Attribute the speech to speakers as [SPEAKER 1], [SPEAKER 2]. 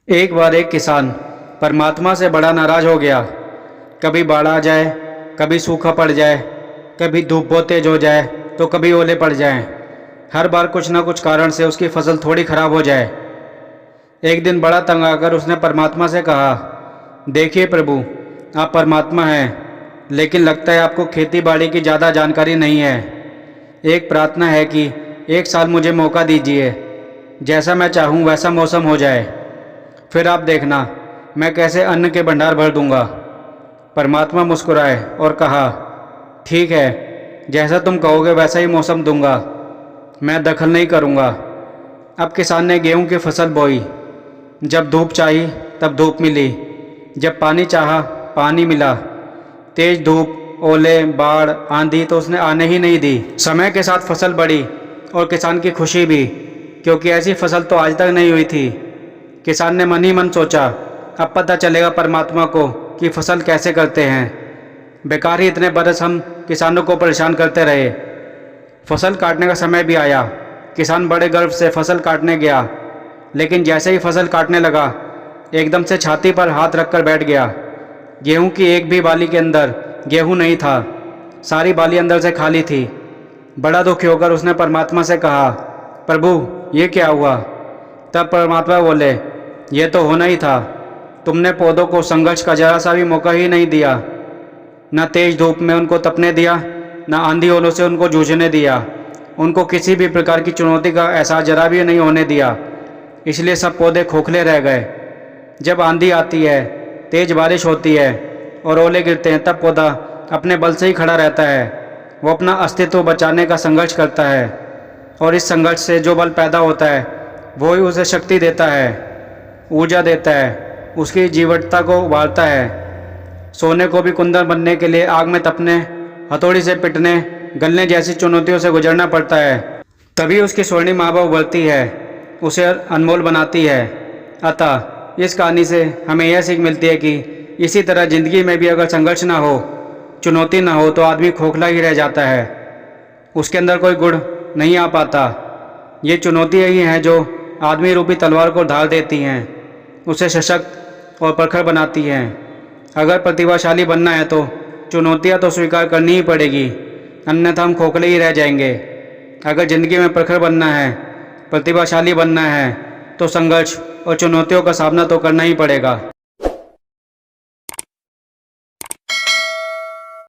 [SPEAKER 1] एक बार एक किसान परमात्मा से बड़ा नाराज़ हो गया। कभी बाढ़ आ जाए, कभी सूखा पड़ जाए, कभी धूप बहुत तेज हो जाए तो कभी ओले पड़ जाएं। हर बार कुछ ना कुछ कारण से उसकी फसल थोड़ी ख़राब हो जाए। एक दिन बड़ा तंग आकर उसने परमात्मा से कहा, देखिए प्रभु, आप परमात्मा हैं, लेकिन लगता है आपको खेती बाड़ी की ज़्यादा जानकारी नहीं है। एक प्रार्थना है कि एक साल मुझे मौका दीजिए, जैसा मैं चाहूँ वैसा मौसम हो जाए, फिर आप देखना मैं कैसे अन्न के भंडार भर दूंगा। परमात्मा मुस्कुराए और कहा, ठीक है, जैसा तुम कहोगे वैसा ही मौसम दूंगा, मैं दखल नहीं करूंगा। अब किसान ने गेहूं की फसल बोई। जब धूप चाहिए तब धूप मिली, जब पानी चाहा पानी मिला। तेज धूप, ओले, बाढ़, आंधी तो उसने आने ही नहीं दी। समय के साथ फसल बढ़ी और किसान की खुशी भी, क्योंकि ऐसी फसल तो आज तक नहीं हुई थी। किसान ने मन ही मन सोचा, अब पता चलेगा परमात्मा को कि फसल कैसे करते हैं। बेकार ही इतने बरस हम किसानों को परेशान करते रहे। फसल काटने का समय भी आया। किसान बड़े गर्व से फसल काटने गया, लेकिन जैसे ही फसल काटने लगा, एकदम से छाती पर हाथ रखकर बैठ गया। गेहूं की एक भी बाली के अंदर गेहूं नहीं था, सारी बाली अंदर से खाली थी। बड़ा दुखी होकर उसने परमात्मा से कहा, प्रभु ये क्या हुआ? तब परमात्मा बोले, ये तो होना ही था। तुमने पौधों को संघर्ष का जरा सा भी मौका ही नहीं दिया। न तेज धूप में उनको तपने दिया, न आंधी ओलों से उनको जूझने दिया। उनको किसी भी प्रकार की चुनौती का एहसास जरा भी नहीं होने दिया। इसलिए सब पौधे खोखले रह गए। जब आंधी आती है, तेज बारिश होती है और ओले गिरते हैं, तब पौधा अपने बल से ही खड़ा रहता है। वो अपना अस्तित्व बचाने का संघर्ष करता है, और इस संघर्ष से जो बल पैदा होता है वो ही उसे शक्ति देता है, ऊर्जा देता है, उसकी जीवटता को उभारता है। सोने को भी कुंदन बनने के लिए आग में तपने, हथौड़ी से पिटने, गलने जैसी चुनौतियों से गुजरना पड़ता है। तभी उसकी स्वर्णिम आभा उभरती है, उसे अनमोल बनाती है। अतः इस कहानी से हमें यह सीख मिलती है कि इसी तरह ज़िंदगी में भी अगर संघर्ष ना हो, चुनौती ना हो, तो आदमी खोखला ही रह जाता है। उसके अंदर कोई गुण नहीं आ पाता। ये चुनौतियाँ ही हैं जो आदमी रूपी तलवार को ढाल देती हैं, उसे सशक्त और प्रखर बनाती हैं। अगर प्रतिभाशाली बनना है तो चुनौतियाँ तो स्वीकार करनी ही पड़ेगी, अन्यथा हम खोखले ही रह जाएंगे। अगर ज़िंदगी में प्रखर बनना है, प्रतिभाशाली बनना है, तो संघर्ष और चुनौतियों का सामना तो करना ही पड़ेगा।